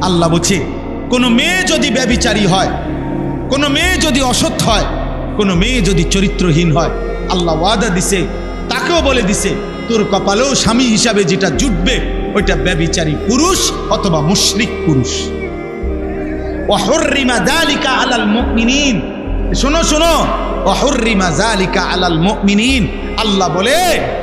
আল্লাহ বলছে কোনো মেয়ে যদি ব্যভিচারী হয়, কোনো মেয়ে যদি অসৎ হয়, কোনো মেয়ে যদি চরিত্রহীন হয়, আল্লাহ ওয়াদা দিছে, তাকেও বলে দিছে তোর কপালেও স্বামী হিসাবে যেটা জুটবে ওইটা ব্যভিচারী পুরুষ অথবা মুশরিক পুরুষ। ওয়াহুররিমা যালিকা আলাল মুমিনিন, শোনো শোনো, ওয়াহুররিমা যালিকা আলাল মুমিনিন, আল্লাহ বলে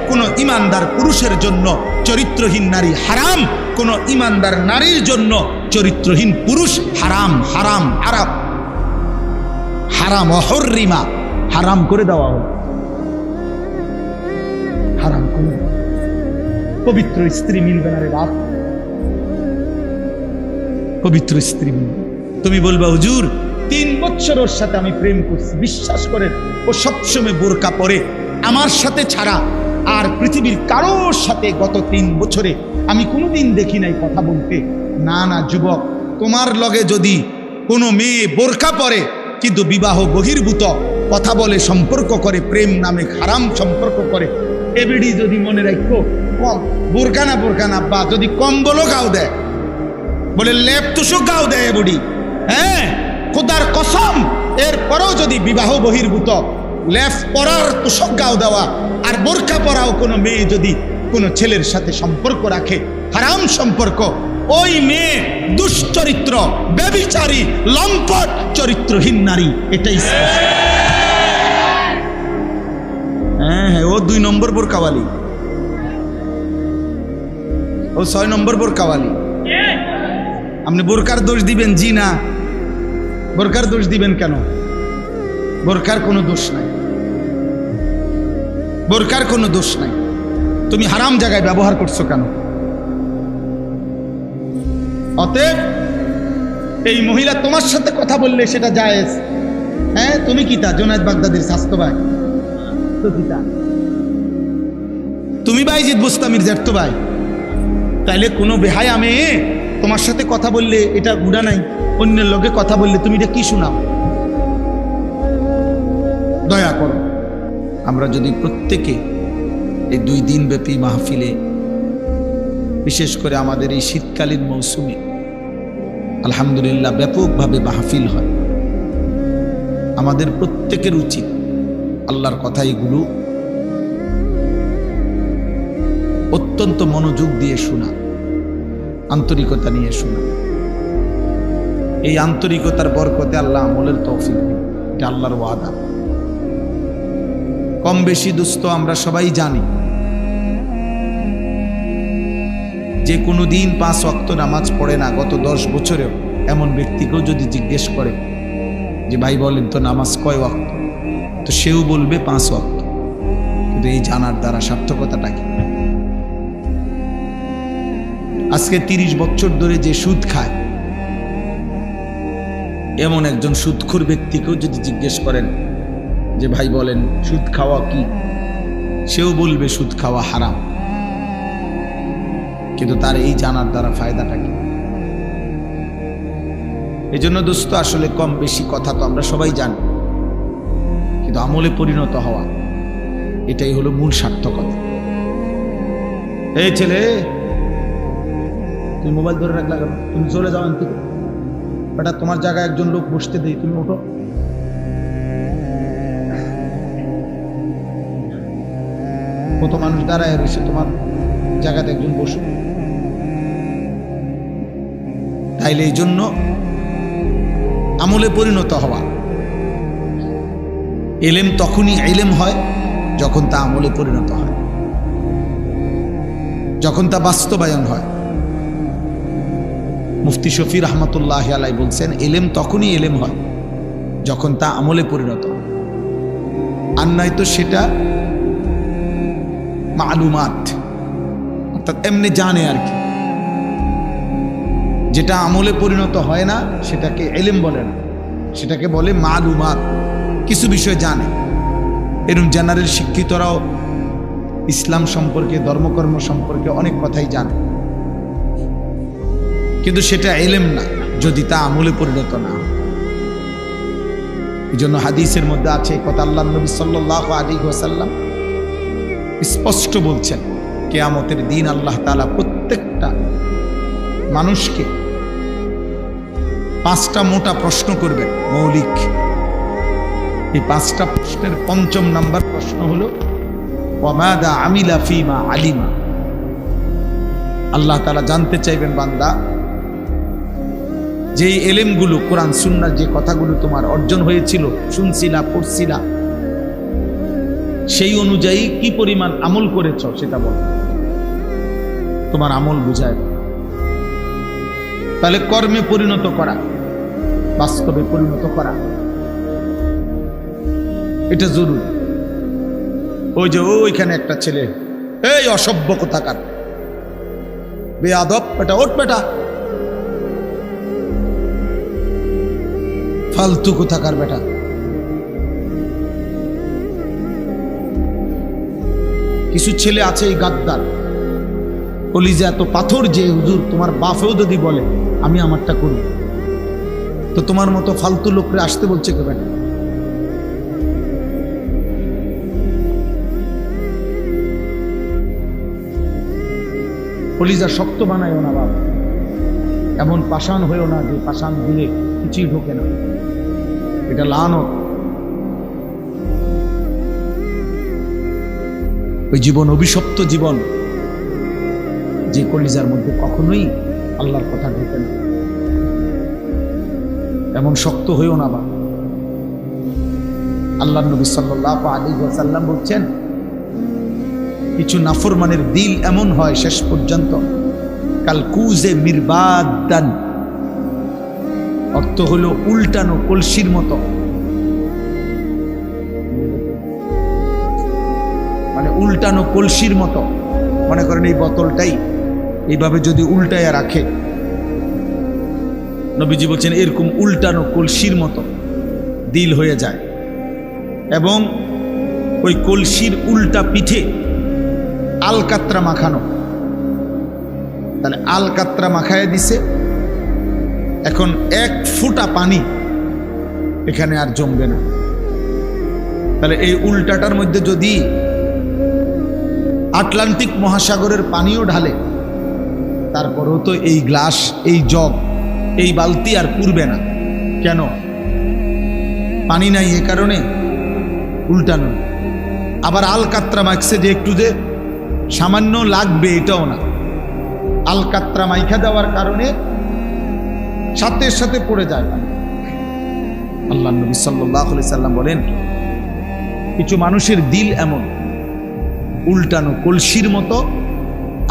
কোন ইমানদার পুরুষের জন্য চরিত্রহীন নারী হারাম, কোন ইমানদার নারীর জন্য চরিত্রহীন পুরুষ হারাম। হারাম হারাম হারাম, ওয়াহুররিমা হারাম করে দেওয়া হলো, হারাম করে। পবিত্র স্ত্রী মিলবে না রে বাপ, পবিত্র স্ত্রী মিলবে। তুমি বলবা হুজুর 3 বছর ওর সাথে আমি প্রেম করছি, বিশ্বাস করেন ও সবসময় বোরকা পরে, আমার সাথে ছাড়া আর পৃথিবীর কারোর সাথে গত 3 বছরে আমি কোনোদিন দেখি নাই কথা বলতে। না না যুবক, তোমার লগে যদি কোনো মেয়ে বোরকা পরে কিন্তু বিবাহ বহির্ভূত কথা বলে, সম্পর্ক করে, প্রেম নামে হারাম সম্পর্ক করে, এবিডি যদি মনে রাখো কম বোরকা না বা যদি কম্বলও গাও দেয়, বলে লেপ তুষক গাও দেয় বুড়ি, হ্যাঁ খোদার কসম, এরপরেও যদি বিবাহ বহির্ভূত লেপ পরার তুষক গাও দেওয়া আর বোরকা পরাও কোনো মেয়ে যদি কোনো ছেলের সাথে সম্পর্ক রাখে, হারাম সম্পর্ক, ওই মেয়ে দুশ্চরিত্র, ব্যভিচারী, লম্পট, চরিত্রহীন নারী, এটাই হ্যাঁ হ্যাঁ, ও 2 নম্বর বোরকাওয়ালি, ও 6 নম্বর বোরকাওয়ালি। আপনি বোরকার দোষ দিবেন? জি না, বোরকার দোষ দিবেন কেন? বোরকার কোনো দোষ নাই, বোরকার কোনো দোষ নাই। তুমি হারাম জায়গায় ব্যবহার করছো কেন? অতএব এই মহিলা তোমার সাথে কথা বললে সেটা জায়েজ। হ্যাঁ, তুমি কি তা জুনায়েদ বাগদাদির স্বাস্থ্য ভাই? তো কি তা তুমি বাইজিদ বুস্তামির জ্যাঠতো ভাই? তাইলে কোনো বেহায়া মেয়ে তোমার সাথে কথা বললে এটা গুণা নাই, অন্যের লোকে কথা বললে তুমি এটা কি শোনাও? দয়া করো, আমরা যদি প্রত্যেকে এই 2 দিন ব্যাপী মাহফিলে, বিশেষ করে আমাদের এই শীতকালীন মৌসুমে আলহামদুলিল্লাহ ব্যাপকভাবে মাহফিল হয়, আমাদের প্রত্যেকের উচিত আল্লাহর কথা এগুলো অত্যন্ত মনোযোগ দিয়ে শোনা, আন্তরিকতা নিয়ে শোনা। এই আন্তরিকতার বরকতে আল্লাহ আমলের তৌফিক দিন, এটা আল্লাহর ওয়াদা। কম বেশি দোস্ত আমরা সবাই জানি যে কোনো দিন 5 ওয়াক্ত নামাজ পড়ে না গত 10 বছরেও এমন ব্যক্তিকেও যদি জিজ্ঞেস করে যে ভাই বলেন তো নামাজ কয় ওয়াক্ত, তো সেও বলবে 5 ওয়াক্ত। কিন্তু এই জানার দ্বারা সার্থকতাটা কি? আজকে 30 বছর ধরে যে সুদ খায় এমন একজন সুদখোর ব্যক্তিকেও যদি জিজ্ঞেস করেন যে ভাই বলেন সুদ খাওয়া কি, সেও বলবে সুদ খাওয়া হারাম। কিন্তু তার এই জানার দ্বারা ফায়দাটা কি? এই জন্য দোস্ত আসলে কম বেশি কথা তো আমরা সবাই জানি, কিন্তু আমলে পরিণত হওয়া এটাই হলো মূল সার্থকতা। এই ছেলে, তুমি মোবাইল ধরে রাখলা কেন? তুমি চলে যাও আনতে, বেটা তোমার জায়গায় একজন লোক বসতে দেই, তুমি ওঠো। কত মানুষ দাঁড়ায় রয়েছে, তোমার জায়গাতে একজন বসো। তাইলে এই জন্য আমলে পরিণত হওয়া, এলেম তখনই এলেম হয় যখন তা আমলে পরিণত হয়, যখন তা বাস্তবায়ন হয়। মুফতি শফি রহমতুল্লাহ আলাই বলছেন এলেম তখনই এলেম হয় যখন তা আমলে পরিণত হয়, আর নয়তো সেটা মালুমাত, অর্থাৎ এমনি জানে আর কি। যেটা আমলে পরিণত হয় না সেটাকে এলেম বলে না, সেটাকে বলে মালুমাত, কিছু বিষয় জানে। এরকম জেনারেল শিক্ষিতরাও ইসলাম সম্পর্কে, ধর্মকর্ম সম্পর্কে অনেক কথাই জানে, কিন্তু সেটা এলেম না যদি তা আমলে পরিণত না হয়। এই জন্য হাদিসের মধ্যে আছে কথা, আল্লাহ নবী সাল্লাল্লাহু আলাইহি ওয়াসাল্লাম স্পষ্ট বলছেন কিয়ামতের দিন আল্লাহ তাআলা প্রত্যেকটা মানুষকে 5টা মোটা প্রশ্ন করবেন, মৌলিক। এই 5টা প্রশ্নের 5ম নাম্বার প্রশ্ন হলো ওয়ামাদা আমিলা ফিমা আলিমা। আল্লাহ তাআলা জানতে চাইবেন, বান্দা যে এলেমগুলো, কোরআন সুন্নাহ যে কথাগুলো তোমার অর্জন হয়েছিল, শুনছিলা, পড়ছিলা, সেই অনুযায়ী কি পরিমাণ আমল করেছ সেটা বল। তোমার আমল বুঝায়। তাহলে কর্মে পরিণত করা, বাস্তবে পরিণত করা, এটা জরুরি। ওই যে ওইখানে একটা ছেলে, এই অসভ্য কোথাকার, বেয়াদব বেটা, ওঠ বেটা, ফালতু কোথাকার বেটা। কিছু ছেলে আছে এই গাদ্দার, কলিজা এত পাথর যে হুজুর তোমার বাপেও যদি বলে আমি আমারটা করব, তো তোমার মতো ফালতু লোকরে আসতে বলছে কে বেটা? কলিজা শক্ত বানায়ও না বাবা, এমন পাষাণ হয়েও না যে পাষাণ দিলে কিছুই ঢোকে না, এটা লানত। ওই জীবন অভিশপ্ত জীবন, যে কলিজার মধ্যে কখনোই আল্লাহর কথা ঢোকে না, এমন শক্ত হয়েও না বা। আল্লাহর নবী সাল্লাল্লাহু আলাইহি ওয়াসাল্লাম বলছেন, কিছু নাফরমানের দিল এমন হয় শেষ পর্যন্ত কাল কুজে মিরবাদান, অর্থ হলো উল্টানো কলসির মতো, মানে উল্টানো কলসির মতো। মনে করেন এই বোতলটাই এইভাবে যদি উল্টায়া রাখে, নবীজি বলছেন এরকম উল্টানো কলসির মতো দিল হয়ে যায়, এবং ওই কলসির উল্টা পিঠে আলকাত্রা মাখানো। তাহলে আলকাত্রা মাখায় দিছে, এখন 1 ফোঁটা পানি এখানে আর জমবে না। তাহলে এই উল্টাটার মধ্যে যদি আটলান্টিক মহাসাগরের পানিও ঢালে, তারপরেও তো এই গ্লাস, এই জগ, এই বালতি আর পুরবে না। কেন? পানি নাই, এ কারণে উল্টানো। আবার আলকাত্রা মাখছে যে একটু যে সামান্য লাগবে, এটাও না, আলকাত্রা মাইখা দেওয়ার কারণে সাথে সাথে পড়ে যায়। আল্লাহ নবী সাল্লাল্লাহু আলাইহি সাল্লাম বলেন, কিছু মানুষের দিল এমন উল্টানো কলসির মতো,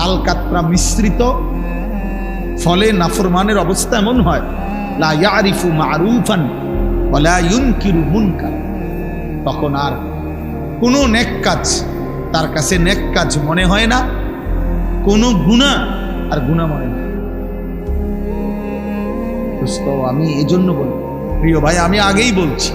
আলকাত্রা মিশ্রিত, ফলে নাফরমানের অবস্থা এমন হয়, লা ইয়ারিফু মারুফান ওয়া লা ইউনকিরু মুনকার। তখন আর কোনো নেক কাজ তার কাছে নেক কাজ মনে হয় না, কোনো গুনাহ আর গুনাহ মনে হয়। আমি এজন্য বলি, প্রিয় ভাই, আমি আগেই বলছি,